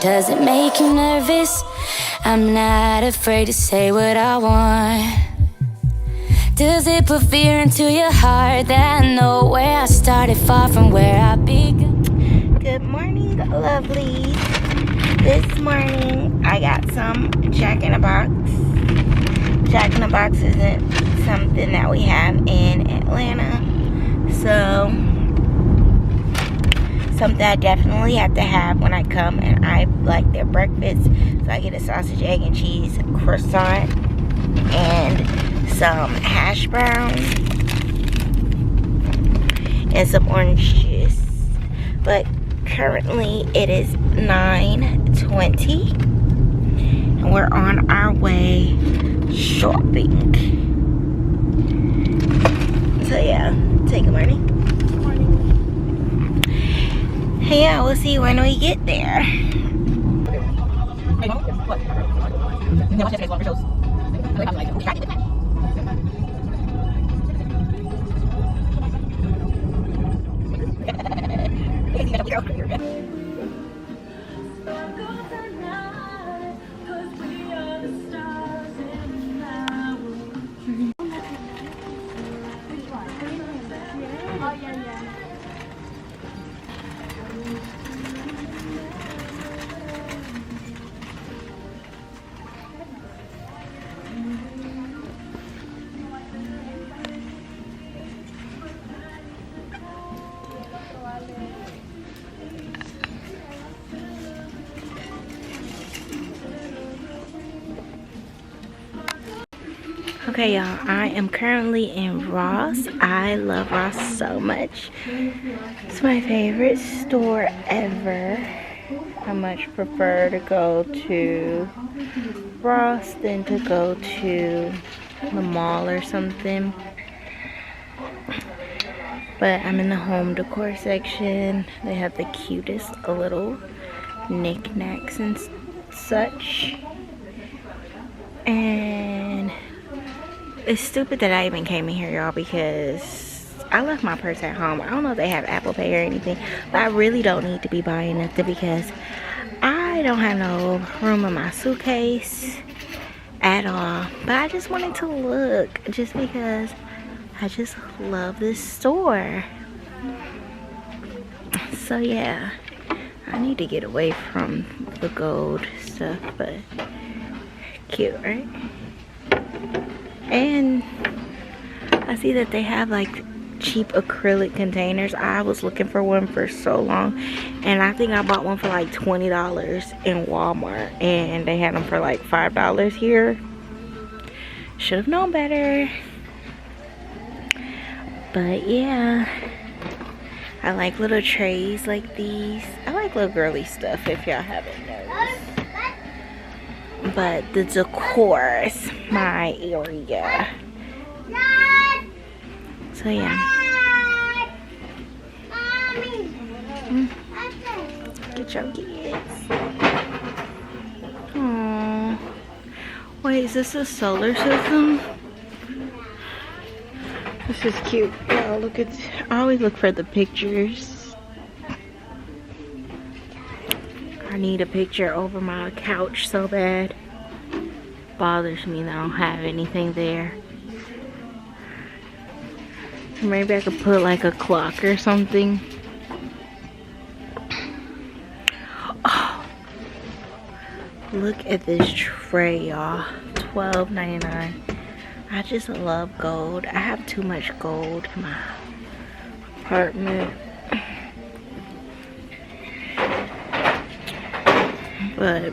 Does it make you nervous? I'm not afraid to say what I want. Does it put fear into your heart that I know where I started, far from where I began? Good morning, lovely. This morning I got some Jack in the Box. Jack in the Box isn't something that we have in Atlanta, so something I definitely have to have when I come, and I like their breakfast. So I get a sausage, egg, and cheese croissant and some hash browns and some orange juice. But currently it is 9:20 and we're on our way shopping. So yeah, say good morning. Yeah, we'll see when we get there. Okay, y'all, I am currently in Ross. I love Ross so much. It's my favorite store ever. I much prefer to go to Ross than to go to the mall or something. But I'm in the home decor section. They have the cutest little knickknacks and such. And it's stupid that I even came in here, y'all, because I left my purse at home. I don't know if they have Apple Pay or anything, but I really don't need to be buying nothing because I don't have no room in my suitcase at all. But I just wanted to look just because I just love this store. So yeah, I need to get away from the gold stuff, but cute, right? And I see that they have like cheap acrylic containers. I was looking for one for so long, and I think I bought one for like $20 in Walmart, and they had them for like $5 here. Should have known better. But yeah, I like little trays like these. I like little girly stuff, if y'all haven't noticed. But the decor is my area. So yeah. Get your kids. Aww. Wait, is this a solar system? This is cute. Oh, look at. I always look for the pictures. I need a picture over my couch so bad. Bothers me that I don't have anything there. Maybe I could put like a clock or something. Oh, look at this tray, y'all. $12.99. I just love gold. I have too much gold in my apartment. But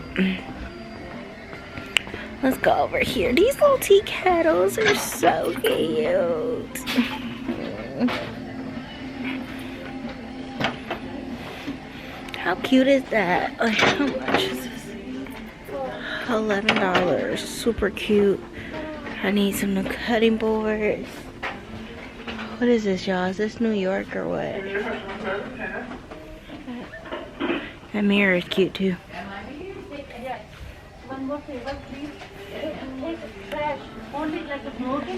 let's go over here. These little tea kettles are so cute. How cute is that? Like, how much is this? $11. Super cute. I need some new cutting boards. What is this, y'all? Is this New York or what? That mirror is cute too.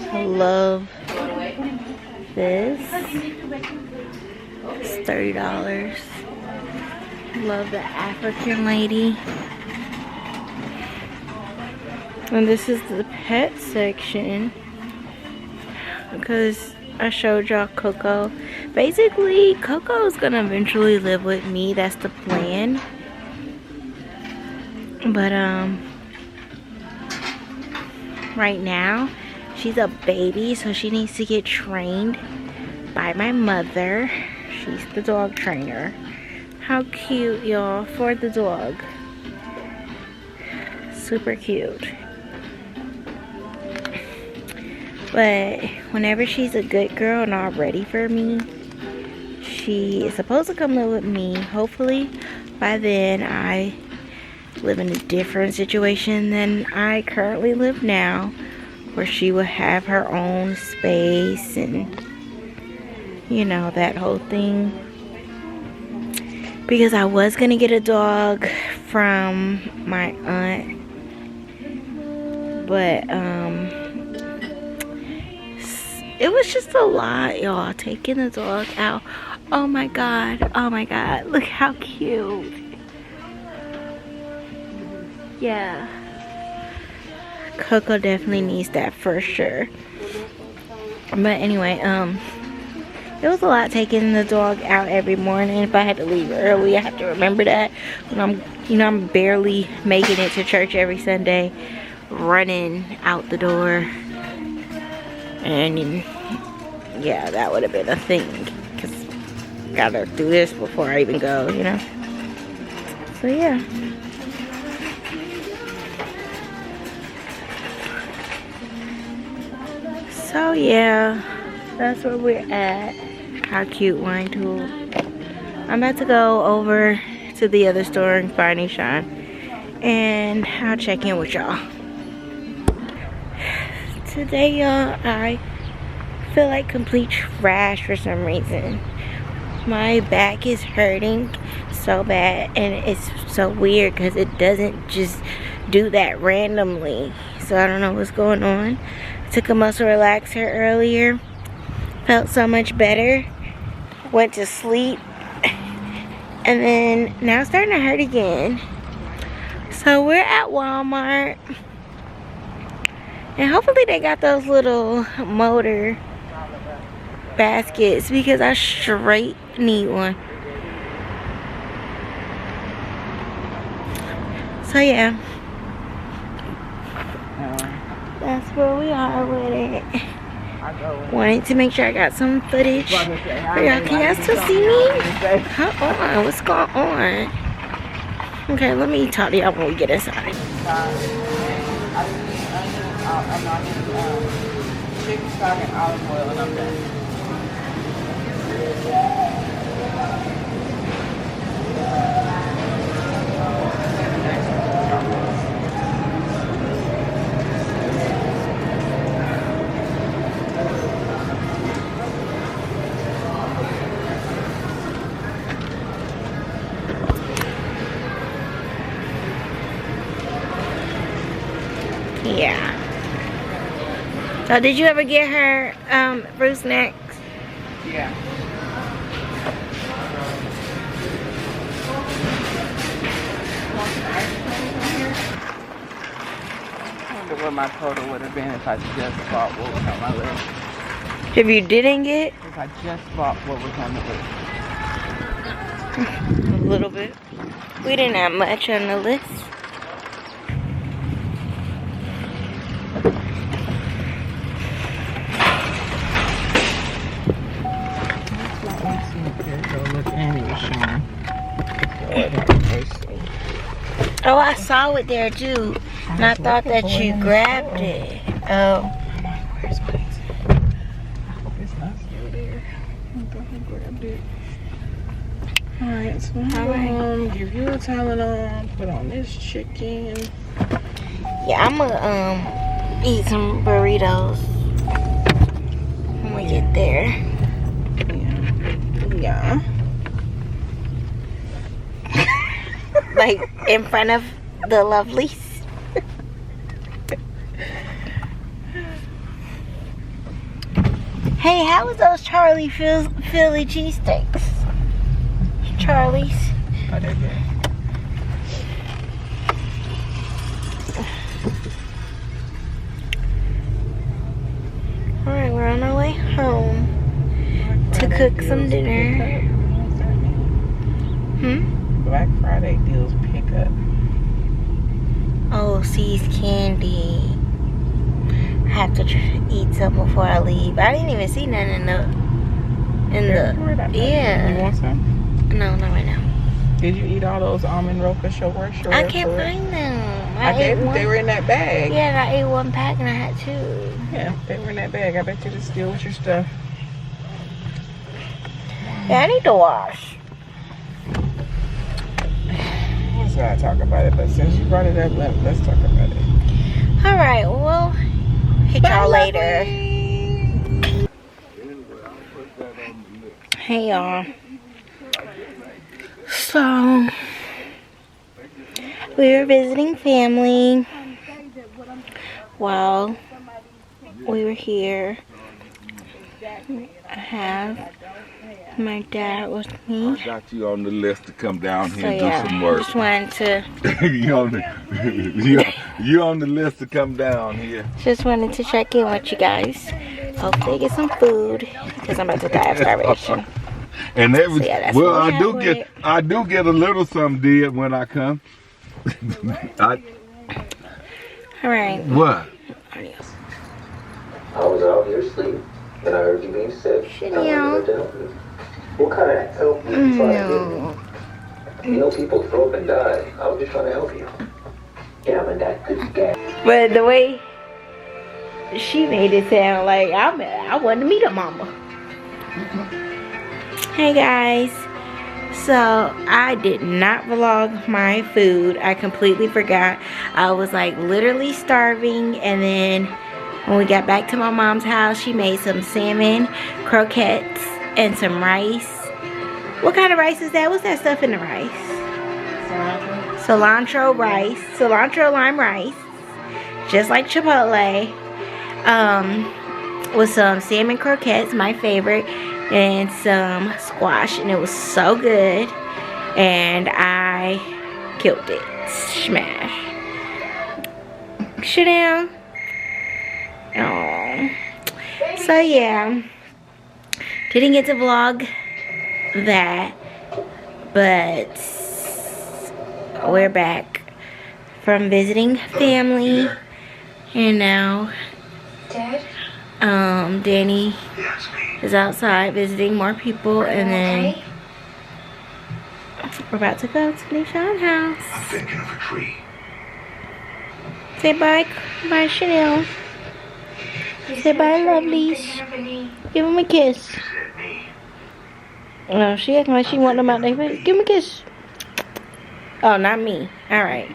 I love this. It's $30. Love the African lady. And this is the pet section. Because I showed y'all Coco. Basically, Coco is gonna eventually live with me. That's the plan. But right now she's a baby, so she needs to get trained by my mother. She's the dog trainer. How cute, y'all, for the dog. Super cute. But whenever she's a good girl and all ready for me, she is supposed to come live with me. Hopefully by then I live in a different situation than I currently live now, where she will have her own space and, you know, that whole thing. Because I was gonna get a dog from my aunt, but it was just a lot, y'all, taking the dog out. Oh my god, look how cute. Yeah, Coco definitely needs that for sure. But anyway, it was a lot taking the dog out every morning. If I had to leave early, I have to remember that when I'm barely making it to church every Sunday, running out the door. And yeah, that would have been a thing, because gotta do this before I even go, you know. So yeah. So yeah, that's where we're at. How cute, wine tool. I'm about to go over to the other store and find Ishan, and I'll check in with y'all. Today, y'all, I feel like complete trash for some reason. My back is hurting so bad, and it's so weird because it doesn't just do that randomly. So I don't know what's going on. I took a muscle relaxer earlier, felt so much better, went to sleep, and then now it's starting to hurt again. So we're at Walmart, and hopefully they got those little motor baskets, because I straight need one. So yeah, that's where we are with it. Wanted to make sure I got some footage for y'all. Can y'all still see me? Hold on, what's going on? Okay, let me talk to y'all when we get inside. Chicken stock and olive oil, and I'm done. Yeah. So did you ever get her fruit snacks? Yeah. I wonder what my total would have been if I just bought what was on my list. If you didn't get? If I just bought what was on the list. A little bit. We didn't have much on the list. Oh, I saw it there too, and I thought that you grabbed it. Oh. Where's my exit? I hope it's not still there. I thought I grabbed it. Alright, so I'm gonna give you a Tylenol, put on this chicken. Yeah, I'm gonna eat some burritos when we get there. Yeah. Like in front of the Lovelyys. Hey, how was those Philly cheesesteaks? Charlie's. Oh, they're good. Alright, we're on our way home to cook some dinner. Black Friday deals pick up. Oh, C's candy. I have to eat some before I leave. I didn't even see none in the yeah. You want some? No, not right now. Did you eat all those almond roca sugar? I can't find them. I gave them. They were in that bag. Yeah, and I ate one pack and I had two. Yeah, they were in that bag. I bet you just steal with your stuff. Yeah, I need to wash. Let's not talk about it, but since you brought it up, let's talk about it. Alright, well, hit y'all later. Hey y'all. So, we were visiting family while we were here. I have my dad with me. I got you on the list to come down here So and yeah, do some work. just wanted to you on the list to come down here. Just wanted to check in with you guys. Hopefully get some food because I'm about to die of starvation. And every So yeah, that's well, what I do get a little something did when I come. All right. What? Adios. I was out here asleep, and I heard you being sick. I went over to help you. What kind of help you trying to give me? You know people throw up and die. I was just trying to help you. Yeah, I'm in that good guy. But the way she made it sound like I wanted to meet a mama. Hey guys. So I did not vlog my food. I completely forgot. I was like literally starving, and then when we got back to my mom's house, she made some salmon croquettes and some rice. What kind of rice is that? What's that stuff in the rice? Cilantro rice. Cilantro lime rice. Just like Chipotle. With some salmon croquettes, my favorite, and some squash, and it was so good, and I killed it. Smash. Sit down. Oh. So yeah, didn't get to vlog that, but we're back from visiting family, and now Danny is outside visiting more people, and then we're about to go to Nishan's house. I'm thinking of a tree. Say bye, bye Chanel. Say bye, lovelies. Give him a kiss. No, she acting like she want them out there. Give him a kiss. Oh, not me. All right.